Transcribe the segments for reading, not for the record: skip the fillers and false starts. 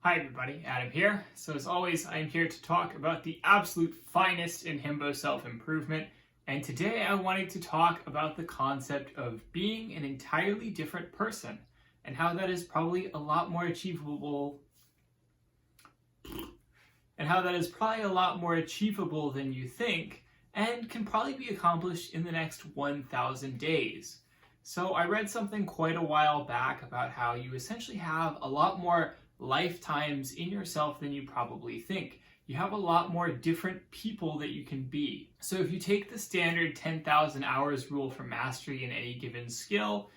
Hi everybody, Adam here. So as always, I'm here to talk about the absolute finest in Himbo self-improvement. And today I wanted to talk about the concept of being an entirely different person and how that is probably a lot more achievable than you think and can probably be accomplished in the next 1,000 days. So I read something quite a while back about how you essentially have a lot more lifetimes in yourself than you probably think. You have a lot more different people that you can be. So if you take the standard 10,000 hours rule for mastery in any given skill,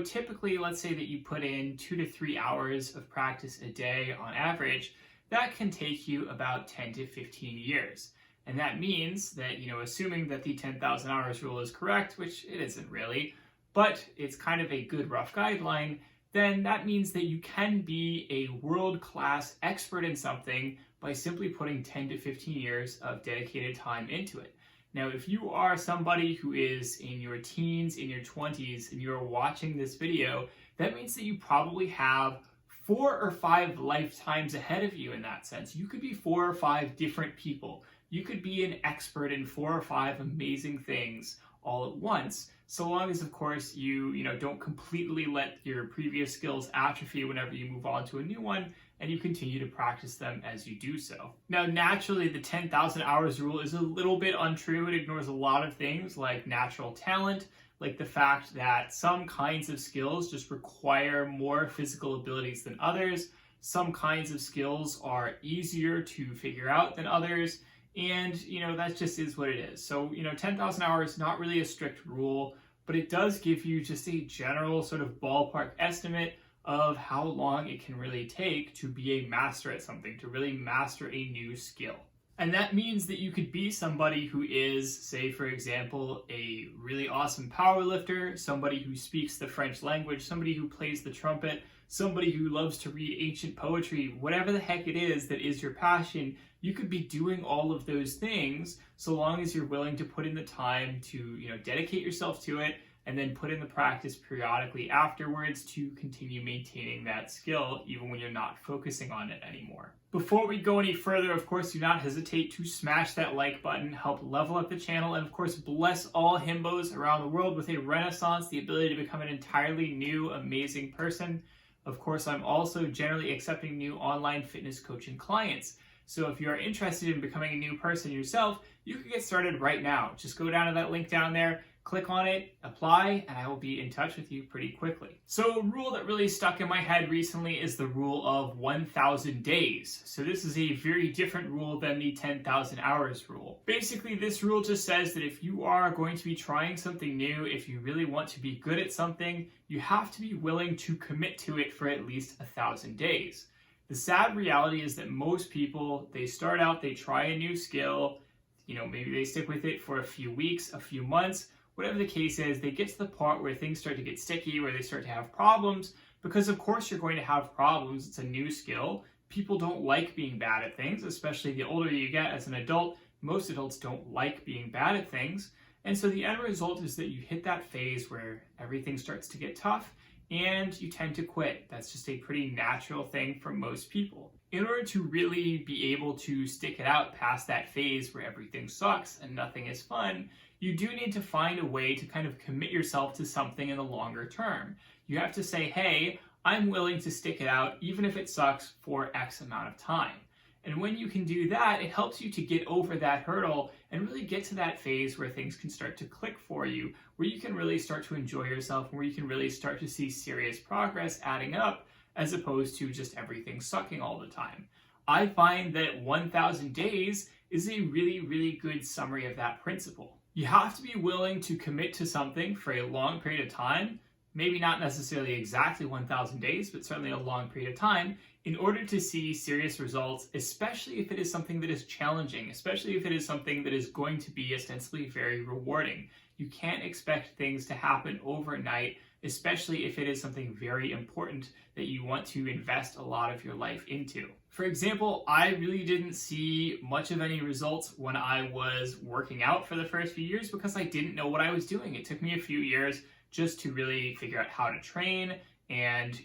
typically let's say that you put in 2 to 3 hours of practice a day on average, that can take you about 10 to 15 years. And that means that, assuming that the 10,000 hours rule is correct, which it isn't really, but it's kind of a good rough guideline, then that means that you can be a world-class expert in something by simply putting 10 to 15 years of dedicated time into it. Now, if you are somebody who is in your teens, in your 20s, and you're watching this video, that means that you probably have 4 or 5 lifetimes ahead of you in that sense. You could be 4 or 5 different people. You could be an expert in 4 or 5 amazing things all at once, so long as, of course, you don't completely let your previous skills atrophy whenever you move on to a new one, and you continue to practice them as you do so. Now, naturally, the 10,000 hours rule is a little bit untrue. It ignores a lot of things like natural talent, like the fact that some kinds of skills just require more physical abilities than others. Some kinds of skills are easier to figure out than others. And, that just is what it is. So, 10,000 hours, not really a strict rule, but it does give you just a general sort of ballpark estimate of how long it can really take to be a master at something, to really master a new skill. And that means that you could be somebody who is, say, for example, a really awesome powerlifter, somebody who speaks the French language, somebody who plays the trumpet, somebody who loves to read ancient poetry, whatever the heck it is that is your passion. You could be doing all of those things so long as you're willing to put in the time to, dedicate yourself to it and then put in the practice periodically afterwards to continue maintaining that skill even when you're not focusing on it anymore. Before we go any further, of course, do not hesitate to smash that like button, help level up the channel, and of course, bless all Himbos around the world with a renaissance, the ability to become an entirely new, amazing person. Of course, I'm also generally accepting new online fitness coaching clients. So if you are interested in becoming a new person yourself, you can get started right now. Just go down to that link down there, click on it, apply, and I will be in touch with you pretty quickly. So a rule that really stuck in my head recently is the rule of 1,000 days. So this is a very different rule than the 10,000 hours rule. Basically, this rule just says that if you are going to be trying something new, if you really want to be good at something, you have to be willing to commit to it for at least 1,000 days. The sad reality is that most people, they start out, they try a new skill, maybe they stick with it for a few weeks, a few months, whatever the case is, they get to the part where things start to get sticky, where they start to have problems, because of course you're going to have problems. It's a new skill. People don't like being bad at things, especially the older you get as an adult. Most adults don't like being bad at things. And so the end result is that you hit that phase where everything starts to get tough and you tend to quit. That's just a pretty natural thing for most people. In order to really be able to stick it out past that phase where everything sucks and nothing is fun, you do need to find a way to kind of commit yourself to something in the longer term. You have to say, hey, I'm willing to stick it out even if it sucks for X amount of time. And when you can do that, it helps you to get over that hurdle and really get to that phase where things can start to click for you, where you can really start to enjoy yourself, where you can really start to see serious progress adding up, as opposed to just everything sucking all the time. I find that 1,000 days is a really, really good summary of that principle. You have to be willing to commit to something for a long period of time, maybe not necessarily exactly 1,000 days, but certainly a long period of time, in order to see serious results, especially if it is something that is challenging, especially if it is something that is going to be ostensibly very rewarding. You can't expect things to happen overnight, especially if it is something very important that you want to invest a lot of your life into. For example, I really didn't see much of any results when I was working out for the first few years because I didn't know what I was doing. It took me a few years just to really figure out how to train and,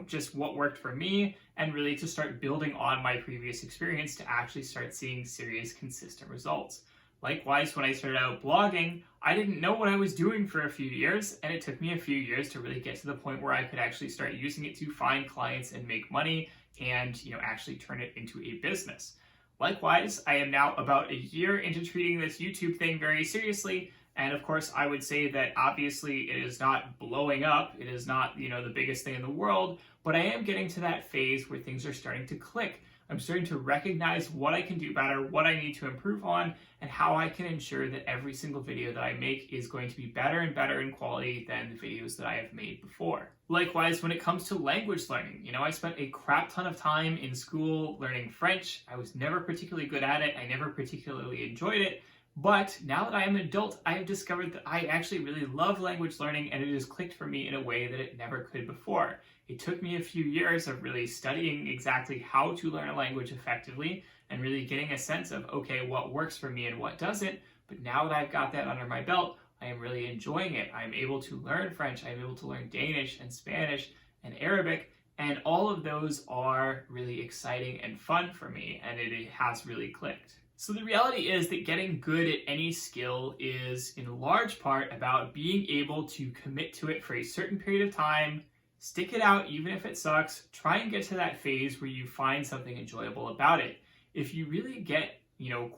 just what worked for me, and really to start building on my previous experience to actually start seeing serious, consistent results. Likewise, when I started out blogging, I didn't know what I was doing for a few years, and it took me a few years to really get to the point where I could actually start using it to find clients and make money and, actually turn it into a business. Likewise, I am now about a year into treating this YouTube thing very seriously. And of course, I would say that obviously it is not blowing up. It is not, the biggest thing in the world, but I am getting to that phase where things are starting to click. I'm starting to recognize what I can do better, what I need to improve on, and how I can ensure that every single video that I make is going to be better and better in quality than the videos that I have made before. Likewise, when it comes to language learning, I spent a crap ton of time in school learning French. I was never particularly good at it. I never particularly enjoyed it. But now that I am an adult, I have discovered that I actually really love language learning, and it has clicked for me in a way that it never could before. It took me a few years of really studying exactly how to learn a language effectively and really getting a sense of, okay, what works for me and what doesn't. But now that I've got that under my belt, I am really enjoying it. I'm able to learn French, I'm able to learn Danish and Spanish and Arabic, and all of those are really exciting and fun for me, and it has really clicked. So the reality is that getting good at any skill is in large part about being able to commit to it for a certain period of time, stick it out even if it sucks, try and get to that phase where you find something enjoyable about it. If you really get,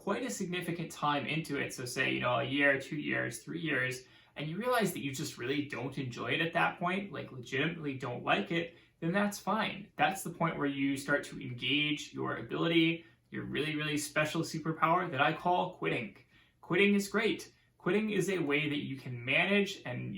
quite a significant time into it, so say, a year, 2 years, 3 years, and you realize that you just really don't enjoy it at that point, like legitimately don't like it, then that's fine. That's the point where you start to engage your ability, your really, really special superpower that I call quitting. Quitting is great. Quitting is a way that you can manage and,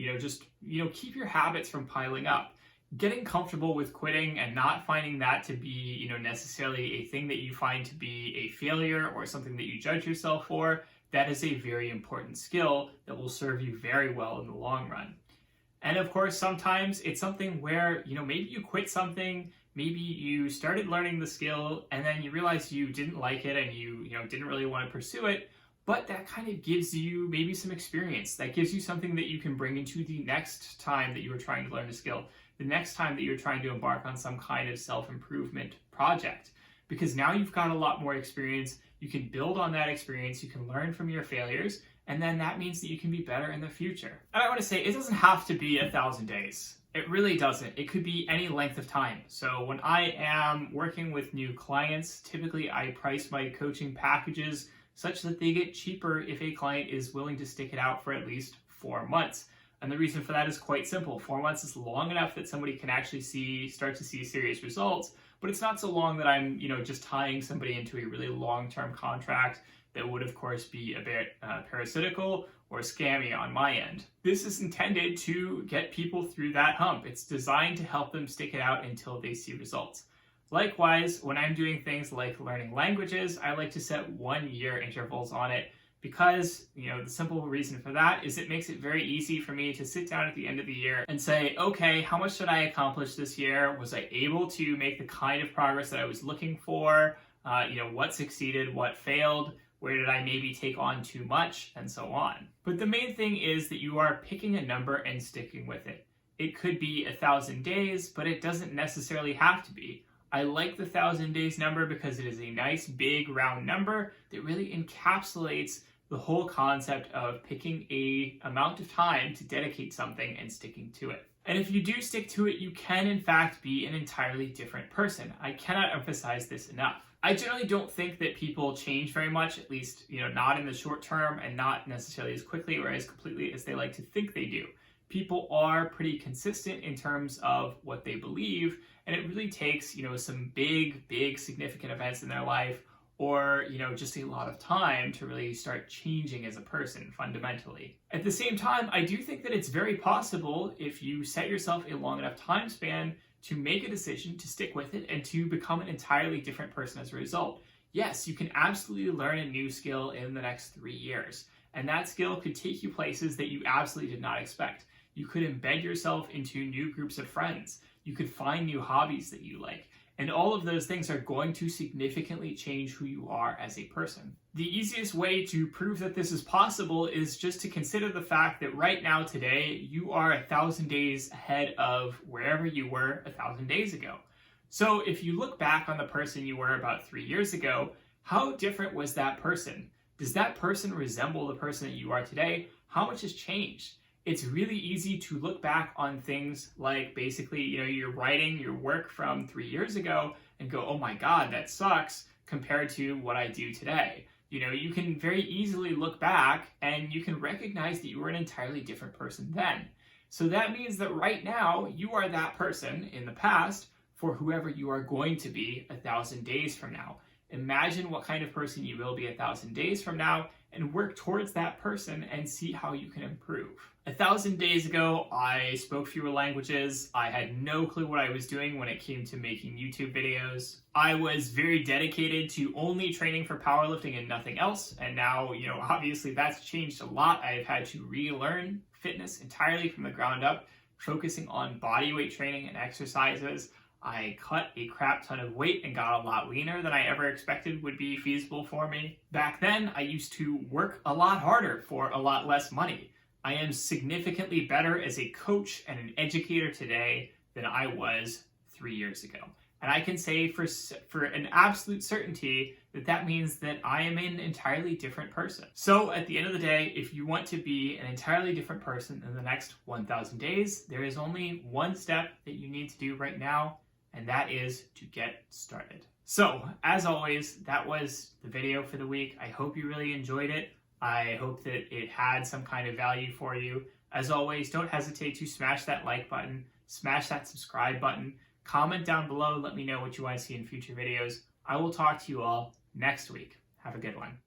keep your habits from piling up. Getting comfortable with quitting and not finding that to be, necessarily a thing that you find to be a failure or something that you judge yourself for, that is a very important skill that will serve you very well in the long run. And of course, sometimes it's something where, maybe you quit something, maybe you started learning the skill and then you realized you didn't like it and you didn't really want to pursue it, but that kind of gives you maybe some experience. That gives you something that you can bring into the next time that you are trying to learn a skill, the next time that you're trying to embark on some kind of self-improvement project. Because now you've got a lot more experience, you can build on that experience, you can learn from your failures, and then that means that you can be better in the future. And I want to say, it doesn't have to be 1,000 days. It really doesn't. It could be any length of time. So when I am working with new clients, typically I price my coaching packages such that they get cheaper if a client is willing to stick it out for at least 4 months. And the reason for that is quite simple. 4 months is long enough that somebody can actually start to see serious results, but it's not so long that I'm, just tying somebody into a really long-term contract that would, of course, be a bit parasitical or scammy on my end. This is intended to get people through that hump. It's designed to help them stick it out until they see results. Likewise, when I'm doing things like learning languages, I like to set 1-year intervals on it because, the simple reason for that is it makes it very easy for me to sit down at the end of the year and say, okay, how much did I accomplish this year? Was I able to make the kind of progress that I was looking for? What succeeded, what failed? Where did I maybe take on too much, and so on. But the main thing is that you are picking a number and sticking with it. It could be 1,000 days, but it doesn't necessarily have to be. I like the 1,000 days number because it is a nice big round number that really encapsulates the whole concept of picking a amount of time to dedicate something and sticking to it. And if you do stick to it, you can in fact be an entirely different person. I cannot emphasize this enough. I generally don't think that people change very much, at least, not in the short term and not necessarily as quickly or as completely as they like to think they do. People are pretty consistent in terms of what they believe, and it really takes, some big significant events in their life or, just a lot of time to really start changing as a person fundamentally. At the same time, I do think that it's very possible if you set yourself a long enough time span to make a decision to stick with it and to become an entirely different person as a result. Yes, you can absolutely learn a new skill in the next 3 years, and that skill could take you places that you absolutely did not expect. You could embed yourself into new groups of friends. You could find new hobbies that you like. And all of those things are going to significantly change who you are as a person. The easiest way to prove that this is possible is just to consider the fact that right now, today, you are 1,000 days ahead of wherever you were 1,000 days ago. So if you look back on the person you were about 3 years ago, how different was that person? Does that person resemble the person that you are today? How much has changed? It's really easy to look back on things like basically, you're writing your work from 3 years ago and go, oh my God, that sucks compared to what I do today. You can very easily look back and you can recognize that you were an entirely different person then. So that means that right now you are that person in the past for whoever you are going to be 1,000 days from now. Imagine what kind of person you will be 1,000 days from now and work towards that person and see how you can improve. 1,000 days ago, I spoke fewer languages. I had no clue what I was doing when it came to making YouTube videos. I was very dedicated to only training for powerlifting and nothing else. And now, obviously that's changed a lot. I've had to relearn fitness entirely from the ground up, focusing on body weight training and exercises. I cut a crap ton of weight and got a lot leaner than I ever expected would be feasible for me. Back then, I used to work a lot harder for a lot less money. I am significantly better as a coach and an educator today than I was 3 years ago. And I can say for an absolute certainty that means that I am an entirely different person. So at the end of the day, if you want to be an entirely different person in the next 1,000 days, there is only one step that you need to do right now, and that is to get started. So, as always, that was the video for the week. I hope you really enjoyed it. I hope that it had some kind of value for you. As always, don't hesitate to smash that like button, smash that subscribe button, comment down below, let me know what you want to see in future videos. I will talk to you all next week. Have a good one.